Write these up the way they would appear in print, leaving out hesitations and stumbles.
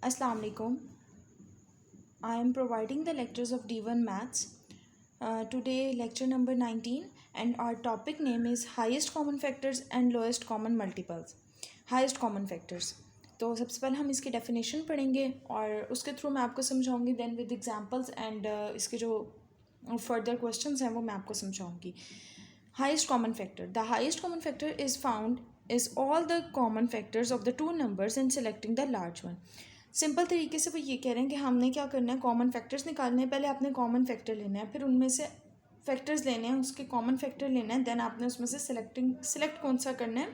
Assalamu alaikum. I am providing the lectures of D1 Maths. Today lecture number 19 and our topic name is highest common factors and lowest common multiples. Highest common factors. तो सबसे पहले हम इसकी definition पढ़ेंगे और उसके through मैं आपको समझाऊंगी देन विद एग्जांपल्स एंड इसके जो फर्दर क्वेश्चंस हैं वो मैं आपको समझाऊंगी. Highest common factor. The highest common factor is found is all the common factors of the two numbers in selecting the large one. Simple तरीके से वो ये कह रहे हैं कि हमने क्या करना है, कॉमन फैक्टर्स निकालने हैं. पहले आपने कॉमन फैक्टर लेना है, फिर उनमें से फैक्टर्स लेने हैं, उसके कॉमन फैक्टर लेना है, देन आपने उसमें से सिलेक्ट कौन सा करना है,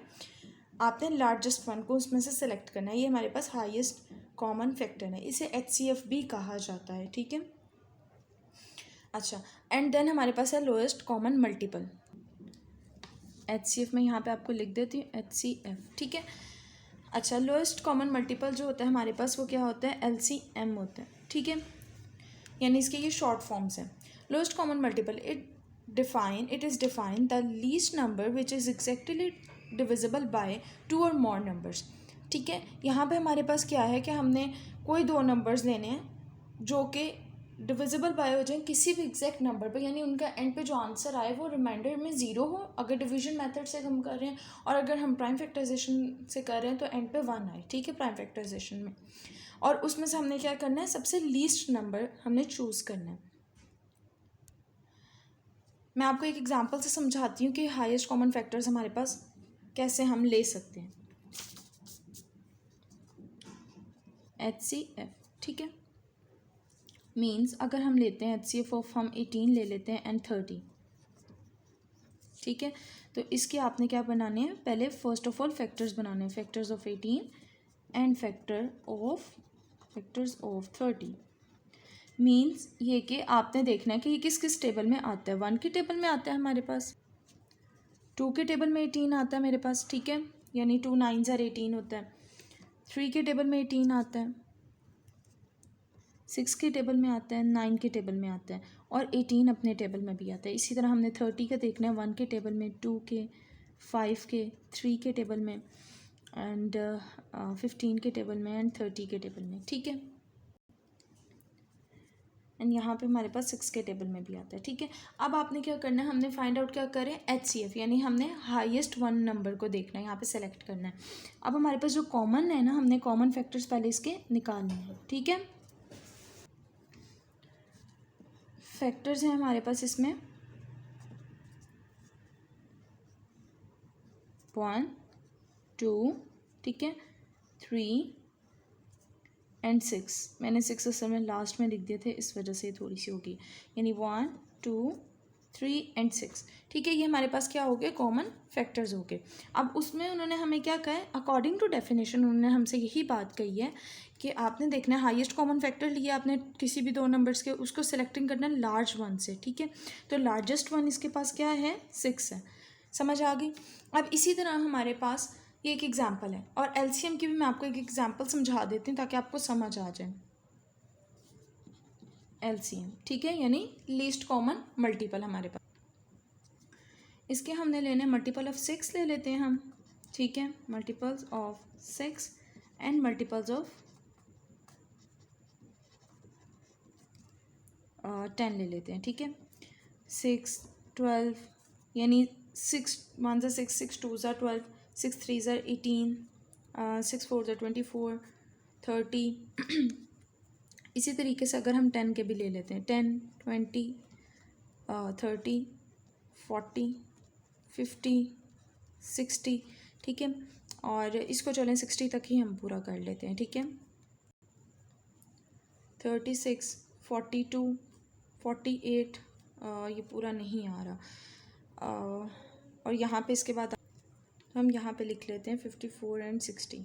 आपने लार्जेस्ट वन को उसमें से सिलेक्ट करना है. ये हमारे पास हाईएस्ट कॉमन फैक्टर है, इसे HCF भी कहा जाता है. ठीक है, अच्छा. एंड देन हमारे पास है लोएस्ट कॉमन मल्टीपल. HCF में यहाँ पे आपको लिख देती हूँ HCF. ठीक है, अच्छा. लोएस्ट कॉमन मल्टीपल जो होता है हमारे पास वो क्या होता है, LCM होता है. ठीक है, यानी इसके ये शॉर्ट फॉर्म्स हैं. Lowest common multiple it is define the least number which is exactly divisible by two और मोर नंबर्स. ठीक है, यहाँ पे हमारे पास क्या है कि हमने कोई दो नंबर्स लेने हैं जो कि डिविजिबल बाय हो जाए किसी भी एग्जैक्ट नंबर पे, यानी उनका एंड पे जो आंसर आए वो रिमाइंडर में ज़ीरो हो अगर डिवीजन मेथड से हम कर रहे हैं, और अगर हम प्राइम फैक्टराइजेशन से कर रहे हैं तो एंड पे वन आए. ठीक है, प्राइम फैक्टराइजेशन में. और उसमें से हमने क्या करना है, सबसे लीस्ट नंबर हमने चूज़ करना है. मैं आपको एक एग्जांपल से समझाती हूँ कि हाईएस्ट कॉमन फैक्टर्स हमारे पास कैसे हम ले सकते हैं. HCF. ठीक है, मीन्स अगर हम लेते हैं HCF ऑफ हम 18 ले लेते हैं एंड 30. ठीक है, तो इसके आपने क्या बनाने हैं, पहले फर्स्ट ऑफ ऑल फैक्टर्स बनाने हैं. Factors of 18 and factors of 30. Means ये कि आपने देखना है कि ये किस किस टेबल में आता है. 1 के टेबल में आता है हमारे पास, 2 के टेबल में 18 आता है मेरे पास. ठीक है, यानी 2 9 18 होता है. 3 के टेबल में 18 आता है, 6 के टेबल में आता है, 9 के टेबल में आता है, और 18 अपने टेबल में भी आता है. इसी तरह हमने 30 का देखना है, 1 के टेबल में, 2 के, 5 के, 3 के टेबल में, एंड 15 के टेबल में, एंड 30 के टेबल में. ठीक है, एंड यहाँ पे हमारे पास 6 के टेबल में भी आता है. ठीक है, अब आपने क्या करना है, हमने फाइंड आउट क्या करें, HCF, यानी हमने हाईएस्ट वन नंबर को देखना है, यहाँ पे सेलेक्ट करना है. अब हमारे पास जो कॉमन है ना, हमने कॉमन फैक्टर्स पहले इसके निकालने हैं. ठीक है, फैक्टर्स हैं हमारे पास इसमें 1 2, ठीक है, 3 एंड 6. मैंने 6 असल में लास्ट में लिख दिए थे, इस वजह से थोड़ी सी होगी, यानी 1 2 3 एंड 6. ठीक है, ये हमारे पास क्या हो गए, कॉमन फैक्टर्स हो गए. अब उसमें उन्होंने हमें क्या कहा है, अकॉर्डिंग टू डेफिनेशन उन्होंने हमसे यही बात कही है कि आपने देखना है हाईएस्ट कॉमन फैक्टर लिया आपने किसी भी दो नंबर्स के, उसको सिलेक्टिंग करना है लार्ज वन से. ठीक है, तो लार्जेस्ट वन इसके पास क्या है, 6 है. समझ आ गई. अब इसी तरह हमारे पास ये एक एग्जाम्पल है, और LCM की भी मैं आपको एक एग्जाम्पल समझा देती हूँ ताकि आपको समझ आ जाए. LCM, ठीक है, यानी लीस्ट कॉमन मल्टीपल हमारे पास. इसके हमने लेने मल्टीपल ऑफ 6 ले लेते हैं हम. ठीक है, multiples of 6 and multiples of 10 ले लेते हैं. ठीक है, 6 12, यानी 6 1 ज़ा 6, 6 2 ज़ा 12, 6 3 ज़ा 18, 6 4 ज़ा 24, 30. इसी तरीके से अगर हम 10 के भी ले लेते हैं, 10 20 30 40 50 60. ठीक है, और इसको चलें 60 तक ही हम पूरा कर लेते हैं. ठीक है, 36 42 48, ये पूरा नहीं आ रहा, और यहाँ पे इसके बाद हम यहाँ पे लिख लेते हैं 54 एंड 60.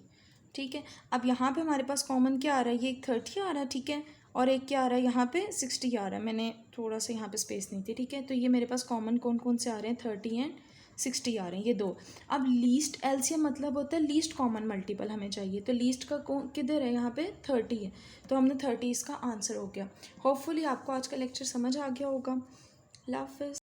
ठीक है, अब यहाँ पे हमारे पास कॉमन क्या आ रहा है, ये एक 30 आ रहा है. ठीक है, और एक क्या आ रहा है, यहाँ पे 60 आ रहा है. मैंने थोड़ा सा यहाँ पे स्पेस नहीं थी. ठीक है, तो ये मेरे पास कॉमन कौन कौन से आ रहे हैं, 30 एंड 60 आ रहे हैं, ये दो. अब लीस्ट LCM मतलब होता है लीस्ट कॉमन मल्टीपल हमें चाहिए, तो लीस्ट का किधर है, यहाँ पे 30 है, तो हमने 30 इसका आंसर हो गया. होपफुली आपको आज का लेक्चर समझ आ गया होगा. अल्लाह हाफ़िज़.